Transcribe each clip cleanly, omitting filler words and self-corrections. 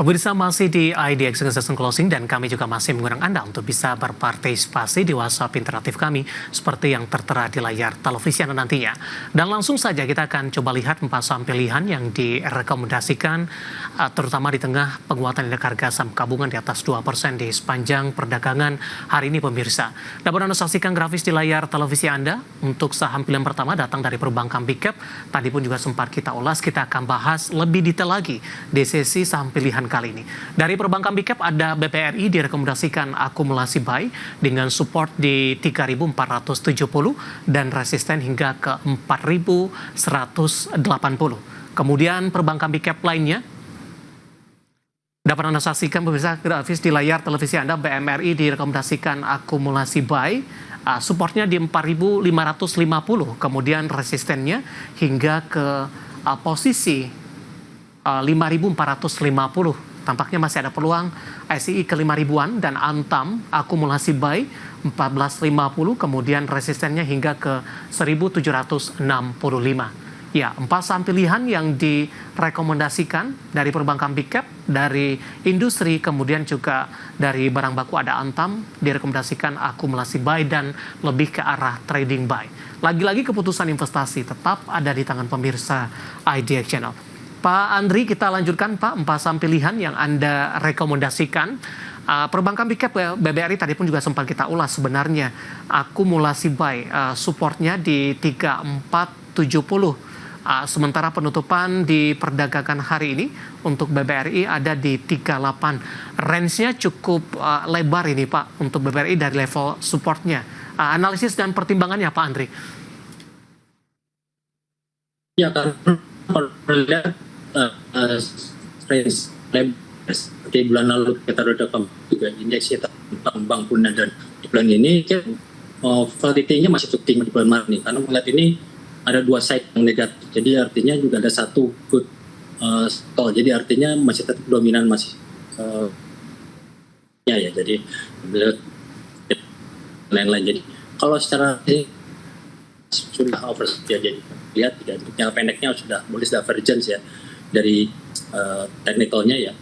Pemirsa masih di IDX Session Closing dan kami juga masih mengundang Anda untuk bisa berpartisipasi di WhatsApp interaktif kami seperti yang tertera di layar televisi Anda nantinya. Dan langsung saja kita akan coba lihat 4 saham pilihan yang direkomendasikan terutama di tengah penguatan indeks harga saham gabungan di atas 2% di sepanjang perdagangan hari ini pemirsa. Dapat Anda saksikan grafis di layar televisi Anda. Untuk saham pilihan pertama datang dari perbankan Big Cap. Tadi pun juga sempat kita ulas, kita akan bahas lebih detail lagi di sesi saham pilihan kali ini. Dari perbankan Big Cap ada BPRI direkomendasikan akumulasi buy dengan support di 3.470 dan resisten hingga ke 4.180. Kemudian perbankan Big Cap lainnya dapat Anda saksikan pemirsa grafis di layar televisi Anda. BMRI direkomendasikan akumulasi buy, supportnya di 4.550, kemudian resistennya hingga ke posisi 5.450. Tampaknya masih ada peluang SII ke 5.000-an dan Antam akumulasi buy 14.50, kemudian resistennya hingga ke 1.765. Ya, 4 saham pilihan yang direkomendasikan dari perbankan Big Cap, dari industri, kemudian juga dari barang baku ada Antam, direkomendasikan akumulasi buy dan lebih ke arah trading buy. Lagi-lagi keputusan investasi tetap ada di tangan pemirsa IDX Channel. Pak Andri, kita lanjutkan Pak, 4 saham pilihan yang Anda rekomendasikan. Perbankan Big Cap BBRI tadi pun juga sempat kita ulas sebenarnya. Akumulasi buy, supportnya di 3.470. Sementara penutupan di perdagangan hari ini untuk BBRI ada di 38. Range-nya cukup lebar ini Pak untuk BBRI dari level supportnya. Analisis dan pertimbangannya Pak Andri. Ya, kalau lihat range seperti bulan lalu kita sudah juga indeksnya bank Bunda dan di bulan ini volatility-nya masih cukup tinggi di bulan Maret nih, karena melihat ini ada 2 side yang negatif, jadi artinya juga ada satu good stall, jadi artinya masih tetap dominan masih ya jadi lain-lain. Jadi kalau secara sudah over ya, jadi lihat jangka pendeknya sudah mulai divergence ya dari teknikalnya ya,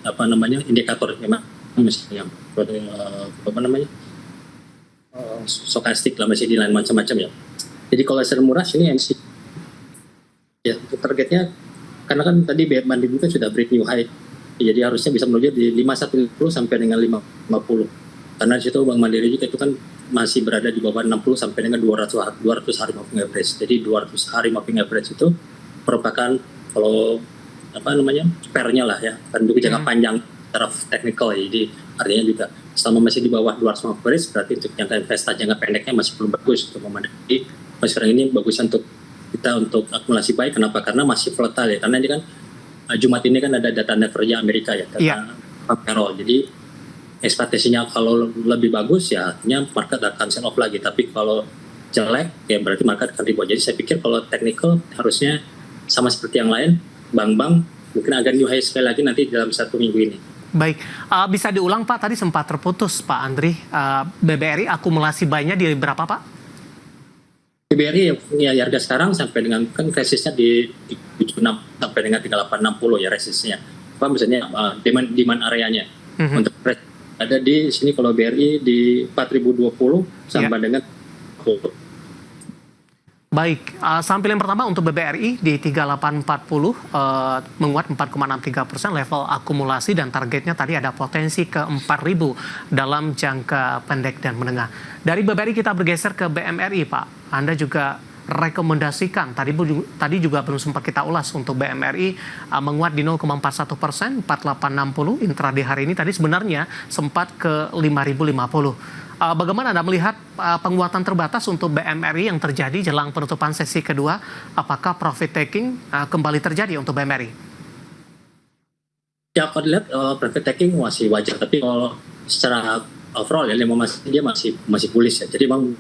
indikator memang misalnya stokastik lah masih di lain macam-macam ya. Jadi kalau hasil murah sini MC ya targetnya, karena kan tadi BF Mandiri kan sudah break new high, jadi harusnya bisa menuju di 510 sampai dengan 550, karena di situ Bank Mandiri juga itu kan masih berada di bawah 60 sampai dengan 200 hari moving average. Jadi 200 hari moving average itu merupakan kalau pair-nya lah ya, kan untuk jangka panjang secara teknikal ya. Jadi artinya juga selama masih di bawah 200 average berarti untuk jangka investasi jangka pendeknya masih belum bagus untuk memandang. Sekarang ini bagus untuk kita untuk akumulasi buy. Kenapa? Karena masih volatile ya, karena ini kan Jumat ini kan ada data kerja Amerika ya, data payroll. Jadi ekspektasinya kalau lebih bagus ya artinya market akan sell off lagi, tapi kalau jelek ya berarti market akan rebound. Jadi saya pikir kalau technical harusnya sama seperti yang lain, bank-bank mungkin agak new high sekali lagi nanti dalam 1 minggu ini. Baik, bisa diulang Pak, tadi sempat terputus Pak Andri. BBRI akumulasi buy-nya di berapa Pak? BBRI ya harga sekarang sampai dengan kan resistnya di 76 sampai dengan 3860 ya resistnya. Apa misalnya demand areanya. Untuk ada di sini kalau BRI di 4020 sampai dengan Baik, saham pilihan pertama untuk BBRI di 3840 menguat 4,63%, level akumulasi dan targetnya tadi ada potensi ke 4.000 dalam jangka pendek dan menengah. Dari BBRI kita bergeser ke BMRI Pak. Anda juga rekomendasikan, tadi juga belum sempat kita ulas untuk BMRI menguat di 0,41%, 4860 intraday hari ini tadi sebenarnya sempat ke 5.050. Bagaimana Anda melihat penguatan terbatas untuk BMRI yang terjadi jelang penutupan sesi kedua? Apakah profit taking kembali terjadi untuk BMRI? Ya, kalau dilihat profit taking masih wajar, tapi kalau secara overall ya dia masih bullish ya. Jadi memang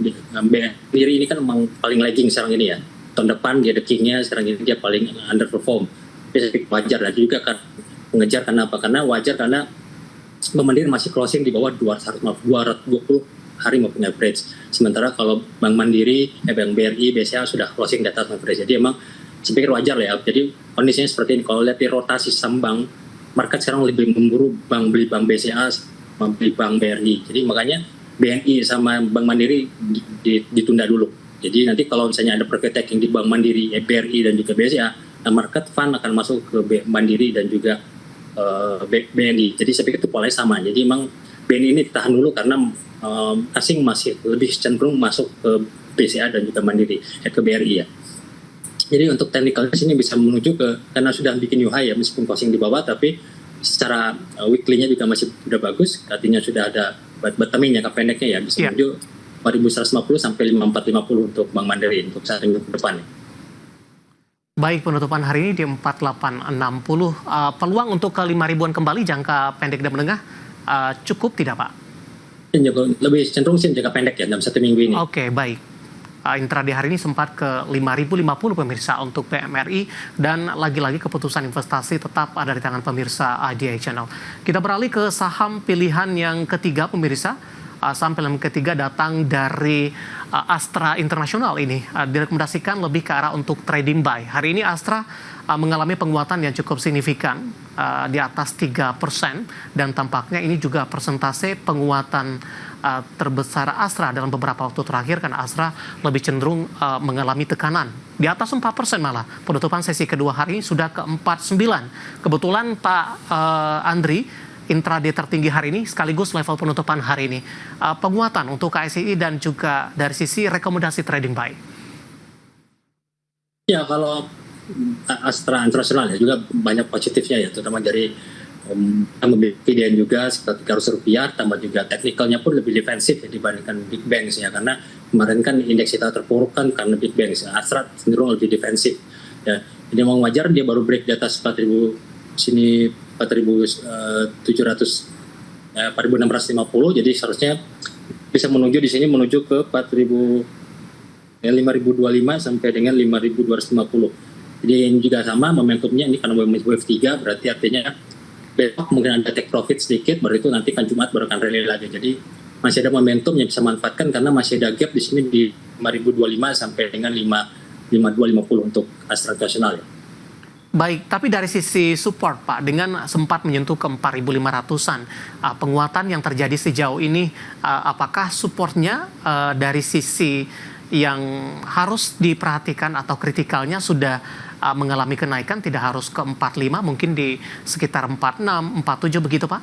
BMRI ini kan memang paling lagging sekarang ini ya. Tahun depan dia the king-nya, sekarang ini dia paling underperform. Tapi wajar dan juga kan mengejar karena apa? Karena wajar karena Bank Mandiri masih closing di bawah 220 hari moving average. Sementara kalau Bank Mandiri, Bank BRI, BCA sudah closing di atas average. Jadi emang saya pikir wajar lah ya. Jadi kondisinya seperti ini. Kalau lihat di rotasi saham bank market sekarang lebih memburu beli bank BCA, beli bank BRI. Jadi makanya BNI sama Bank Mandiri ditunda dulu. Jadi nanti kalau misalnya ada profit taking di Bank Mandiri, BRI dan juga BCA, market fund akan masuk ke Mandiri dan juga BNI. Jadi saya pikir itu polanya sama. Jadi memang BNI ini ditahan dulu karena asing masih lebih cenderung masuk ke BCA dan juga Mandiri, ke BRI ya. Jadi untuk technical sini bisa menuju ke, karena sudah bikin new high ya, meskipun closing di bawah, tapi secara weekly-nya juga masih sudah bagus, artinya sudah ada bottoming jangka pendeknya ya, bisa menuju 4.150 sampai 5.450 untuk Bank Mandiri untuk saat minggu ke depan. Baik, penutupan hari ini di 4.860, peluang untuk ke 5.000-an kembali jangka pendek dan menengah cukup tidak Pak? Lebih cenderung sih jangka pendek ya dalam satu minggu ini. Oke, baik. Intraday hari ini sempat ke 5.050 pemirsa untuk PMRI, dan lagi-lagi keputusan investasi tetap ada di tangan pemirsa IDI Channel. Kita beralih ke saham pilihan yang ketiga pemirsa. Saham pilihan ketiga datang dari Astra International ini. Direkomendasikan lebih ke arah untuk trading buy. Hari ini Astra mengalami penguatan yang cukup signifikan di atas 3%, dan tampaknya ini juga persentase penguatan terbesar Astra dalam beberapa waktu terakhir, karena Astra lebih cenderung mengalami tekanan di atas 4% malah. Penutupan sesi kedua hari ini sudah ke 49. Kebetulan Pak Andri, intraday tertinggi hari ini sekaligus level penutupan hari ini. Penguatan untuk KSI dan juga dari sisi rekomendasi trading buy. Ya, kalau Astra International ya juga banyak positifnya ya, terutama dari dividen juga sekitar Rp300, tambah juga teknikalnya pun lebih defensif ya, dibandingkan Big Banks ya, karena kemarin kan indeks kita terpuruk kan karena Big Banks. Astra cenderung lebih defensif ya. Jadi memang wajar dia baru break di atas 4.000 sini, 4.700 4.650, jadi seharusnya bisa menuju di sini menuju ke 5.025 sampai dengan 5.250. Jadi ini juga sama momentumnya, ini karena wave 3 berarti artinya besok mungkin ada take profit sedikit, baru itu nanti kan Jumat baru akan rally lagi. Jadi masih ada momentum yang bisa manfaatkan karena masih ada gap di sini di 5.025 sampai dengan 5.250 untuk Astra International ya. Baik, tapi dari sisi support Pak, dengan sempat menyentuh ke 4.500-an, penguatan yang terjadi sejauh ini, apakah supportnya dari sisi yang harus diperhatikan atau kritikalnya sudah mengalami kenaikan, tidak harus ke 45, mungkin di sekitar 46, 47 begitu Pak?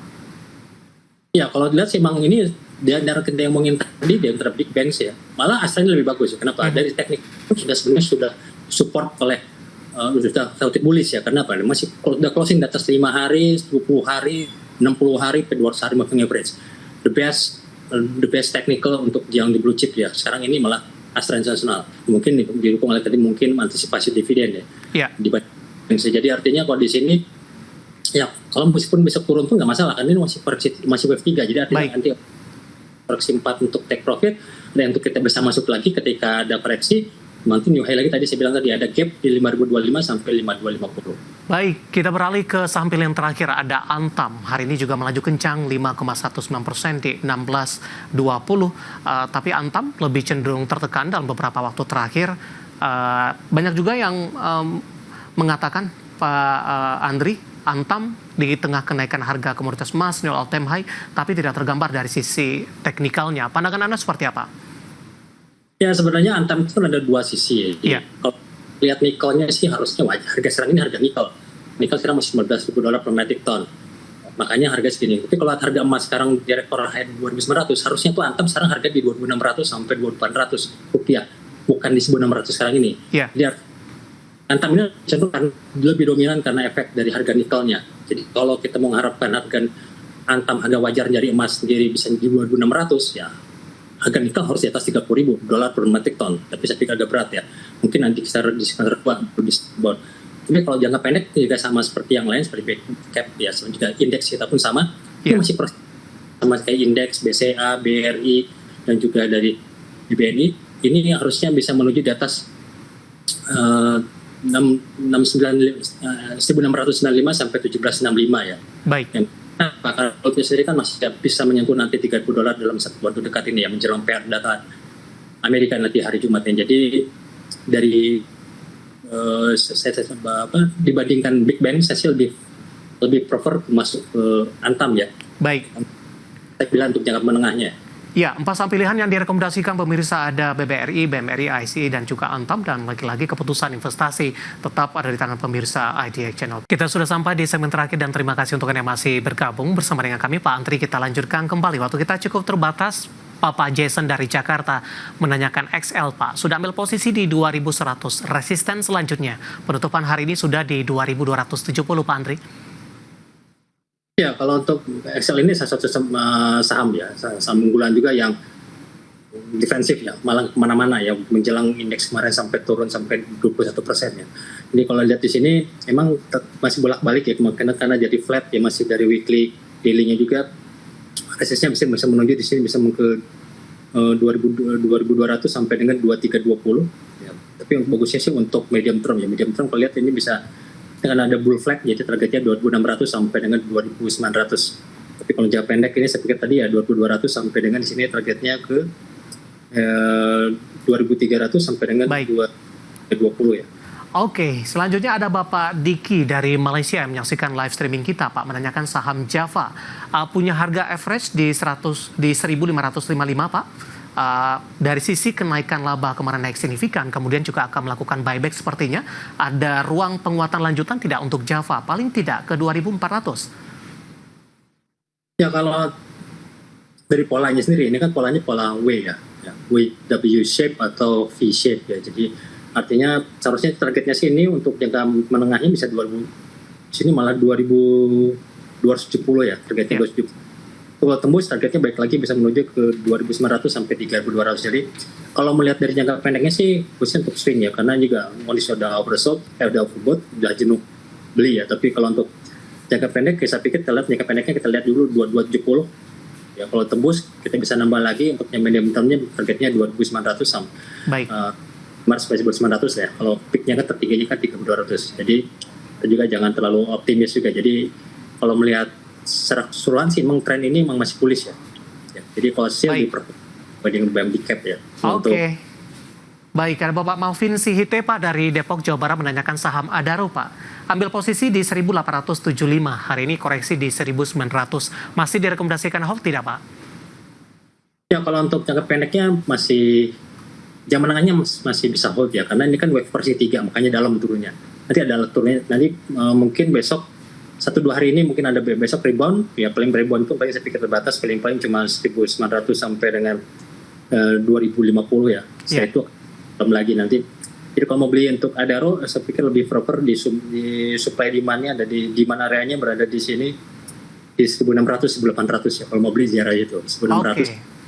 Ya, kalau dilihat sih memang ini dia antara kita yang ngomongin tadi di antara Big Banks ya, malah Astra ini lebih bagus. Kenapa? Dari teknik sebenarnya sudah support oleh sudah relatif bullish ya. Kenapa? Masih udah closing di atas 5 hari, 20 hari, 60 hari, ke 200 hari moving average. The best technical untuk yang di blue chip ya. Sekarang ini malah Astra International. Mungkin didukung oleh tadi mungkin antisipasi dividen ya. Jadi artinya kalau di sini ya kalau meskipun bisa turun pun nggak masalah, kan ini masih wave 3. Jadi artinya nanti koreksi 4 untuk take profit, dan untuk kita bisa masuk lagi ketika ada koreksi. Nanti new high lagi, tadi saya bilang tadi ada gap di 5.025 sampai 5.250. Baik, kita beralih ke saham pilihan terakhir, ada Antam. Hari ini juga melaju kencang 5,19% di 16.20. Tapi Antam lebih cenderung tertekan dalam beberapa waktu terakhir. Banyak juga yang mengatakan, Pak Andri, Antam di tengah kenaikan harga komoditas emas, new all time high, tapi tidak tergambar dari sisi teknikalnya. Pandangan Anda seperti apa? Ya, sebenarnya Antam itu kan ada dua sisi ya. Kalau lihat nikelnya sih harusnya wajar. Harga sekarang ini harga nikel. Nikel sekarang masih $15.000 per metric ton. Makanya harga segini. Tapi kalau harga emas sekarang di rekor high 2.900, harusnya tuh Antam sekarang harga di 2.600 sampai 2.800 rupiah. Bukan di 1.600 sekarang ini. Jadi Antam ini cenderung lebih dominan karena efek dari harga nikelnya. Jadi kalau kita mau mengharapkan harga Antam harga wajar dari emas sendiri bisa di 2.600 ya, harga nikel harus di atas $30.000 per metric ton. Tapi saya pikir agak berat ya. Mungkin nanti kita di sekitar tapi kalau jangka pendek juga sama seperti yang lain, seperti big cap ya, juga indeks kita pun sama. Itu masih sama kayak indeks BCA, BRI, dan juga dari BNI. Ini harusnya bisa menuju di atas 1.695 sampai 1.765 ya. Baik. Karena goldnya sendiri kan masih bisa menyentuh nanti $30 dalam satu waktu dekat ini ya, menjelang PR data Amerika nanti hari Jumat ini. Jadi dari dibandingkan Big Bang, saya sih lebih lebih prefer masuk ke Antam ya. Baik. Saya bilang untuk jangka menengahnya. Ya, 4 saham pilihan yang direkomendasikan pemirsa ada BBRI, BMRI, ICI, dan juga Antam. Dan lagi-lagi keputusan investasi tetap ada di tangan pemirsa IDX Channel. Kita sudah sampai di segmen terakhir dan terima kasih untuk yang masih bergabung bersama dengan kami. Pak Antri, kita lanjutkan kembali. Waktu kita cukup terbatas. Pak Jason dari Jakarta menanyakan XL, Pak. Sudah ambil posisi di 2100. Resisten selanjutnya. Penutupan hari ini sudah di 2270, Pak Antri. Ya, kalau untuk Excel ini salah satu saham ya, saham unggulan juga yang defensif ya, malah kemana-mana ya, menjelang indeks kemarin sampai turun sampai 21% ya. Jadi kalau lihat di sini emang masih bolak-balik ya, karena jadi flat ya, masih dari weekly daily-nya juga resistnya bisa menuju di sini bisa ke 2200 sampai dengan 2320 ya. Tapi yang bagusnya sih untuk medium term ya, medium term kalau lihat ini bisa karena ada bull flag, jadi targetnya 2600 sampai dengan 2900. Tapi kalau jangka pendek ini saya pikir tadi ya 2200 sampai dengan di sini targetnya ke 2300 sampai dengan 2020 ya. Oke, selanjutnya ada Bapak Diki dari Malaysia yang menyaksikan live streaming kita, Pak, menanyakan saham Java. Punya harga average di 1555, Pak. Dari sisi kenaikan laba kemarin naik signifikan, kemudian juga akan melakukan buyback sepertinya. Ada ruang penguatan lanjutan tidak untuk Java? Paling tidak ke 2400. Ya, kalau dari polanya sendiri, ini kan polanya pola W ya, W shape atau V shape ya. Jadi artinya seharusnya targetnya sini untuk jangka menengahnya bisa 2000, sini malah 2270 ya, targetnya 270. Kalau tembus targetnya baik lagi bisa menuju ke 2900 sampai 3200. Jadi kalau melihat dari jangka pendeknya sih khususnya untuk swing ya, karena juga kondisi udah oversold, udah overbought, udah jenuh beli ya. Tapi kalau untuk jangka pendek saya pikir kita lihat jangka pendeknya kita lihat dulu 2270 ya. Kalau tembus kita bisa nambah lagi untuk yang medium termnya targetnya 2900 sampai baik. Mars sampai 1900 ya. Kalau peaknya kan tertingginya kan 3200. Jadi kita juga jangan terlalu optimis juga. Jadi kalau melihat secara keseluruhan sih memang tren ini memang masih bullish ya. Jadi kalau sell dibanding di cap ya. Oke. Baik, ada Bapak Malvin Sihite, Pak, dari Depok, Jawa Barat menanyakan saham Adaro, Pak. Ambil posisi di 1875. Hari ini koreksi di 1900. Masih direkomendasikan hold tidak, Pak? Ya, kalau untuk jangka pendeknya masih jam menengahnya masih bisa hold ya, karena ini kan wave versi 3, makanya dalam turunnya. Nanti ada turunnya, nanti mungkin besok 1-2 hari ini mungkin ada besok rebound, ya paling rebound itu paling saya pikir terbatas, paling cuma 1900 sampai dengan 2050 ya. Setelah itu belum lagi nanti. Jadi kalau mau beli untuk Adaro, saya pikir lebih proper di supply demand-nya ada di demand areanya berada di sini di 1600-1800 ya. Kalau mau beli ziarah itu 1600.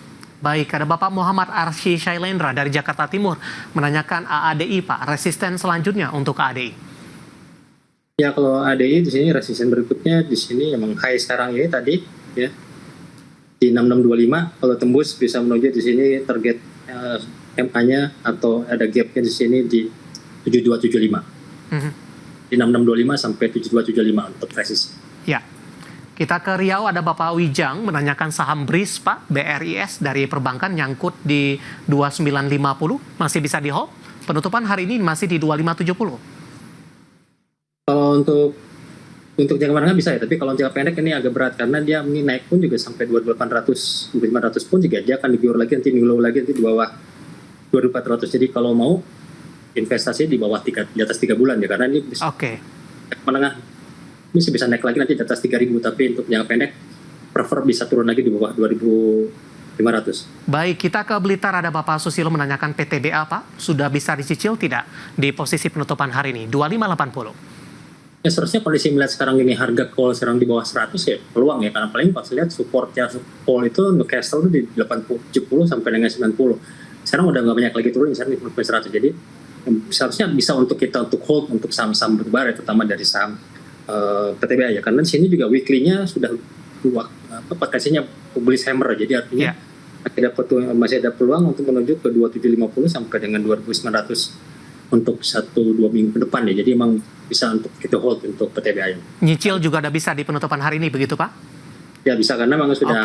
Baik, ada Bapak Muhammad Arsy Shailendra dari Jakarta Timur menanyakan AADI, Pak, resisten selanjutnya untuk AADI. Ya, kalau AADI di sini resisten berikutnya di sini emang high sekarang ya tadi ya di 6625. Kalau tembus bisa menuju di sini target MA-nya atau ada gap-nya di sini di 7275. Di 6625 sampai 7275 untuk resisten. Ya. Kita ke Riau, ada Bapak Wijang menanyakan saham BRIS, Pak, BRIS dari perbankan nyangkut di 2950, masih bisa di hold? Penutupan hari ini masih di 2570. Kalau untuk jangka menengah bisa ya, tapi kalau jangka pendek ini agak berat karena dia ini naik pun juga sampai 2800, 500 pun juga dia akan digiur lagi nanti minggu lagi nanti di bawah 2400. Jadi kalau mau investasi di bawah di atas 3 bulan ya, karena ini bisa menengah ini bisa naik lagi nanti di atas 3.000, tapi untuk jangka pendek prefer bisa turun lagi di bawah 2.500. Baik, kita ke Blitar, ada Bapak Susilo menanyakan PTBA, Pak, sudah bisa dicicil tidak di posisi penutupan hari ini 2580? Ya, seharusnya kondisi melihat sekarang ini harga call sekarang di bawah 100 ya peluang ya, karena paling pas lihat supportnya call itu untuk Castle itu di 70 sampai dengan 90. Sekarang udah nggak banyak lagi turun, misalnya di 100. Jadi seharusnya bisa untuk kita untuk hold untuk saham-saham berbar, terutama dari saham PTBA ya, karena di sini juga weekly-nya sudah potensinya bullish hammer, jadi artinya masih ada peluang untuk menuju ke 2750 sampai dengan 2900 untuk 1-2 minggu ke depan ya. Jadi emang bisa untuk kita hold untuk PTBA. Nyicil juga ada bisa di penutupan hari ini begitu, Pak? Ya bisa, karena memang sudah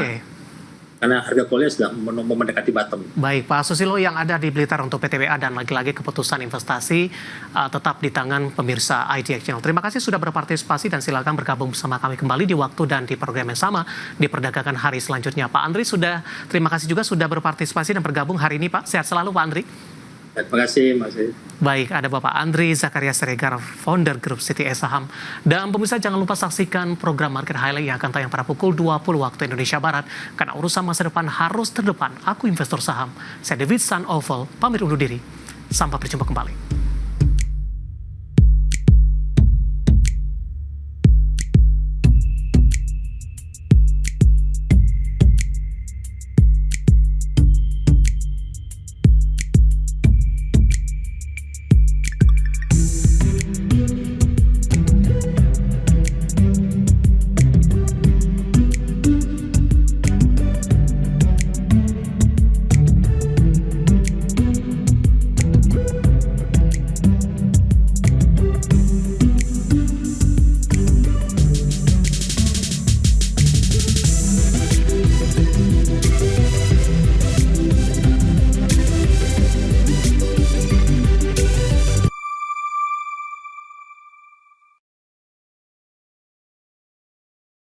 karena harga call-nya sudah mau mendekati bottom. Baik, Pak Susilo yang ada di Blitar untuk PTBA dan lagi-lagi keputusan investasi tetap di tangan pemirsa IDX Channel. Terima kasih sudah berpartisipasi dan silakan bergabung bersama kami kembali di waktu dan di program yang sama di perdagangan hari selanjutnya. Pak Andri terima kasih juga sudah berpartisipasi dan bergabung hari ini Pak. Sehat selalu Pak Andri. Terima kasih, Mas. Baik, ada Bapak Andri Zakaria Siregar, founder grup CTS Saham. Dan pemirsa jangan lupa saksikan program Market Highlight yang akan tayang pada pukul 20 waktu Indonesia Barat. Karena urusan masa depan harus terdepan. Aku investor saham. Saya David San Oval, pamit undur diri. Sampai berjumpa kembali.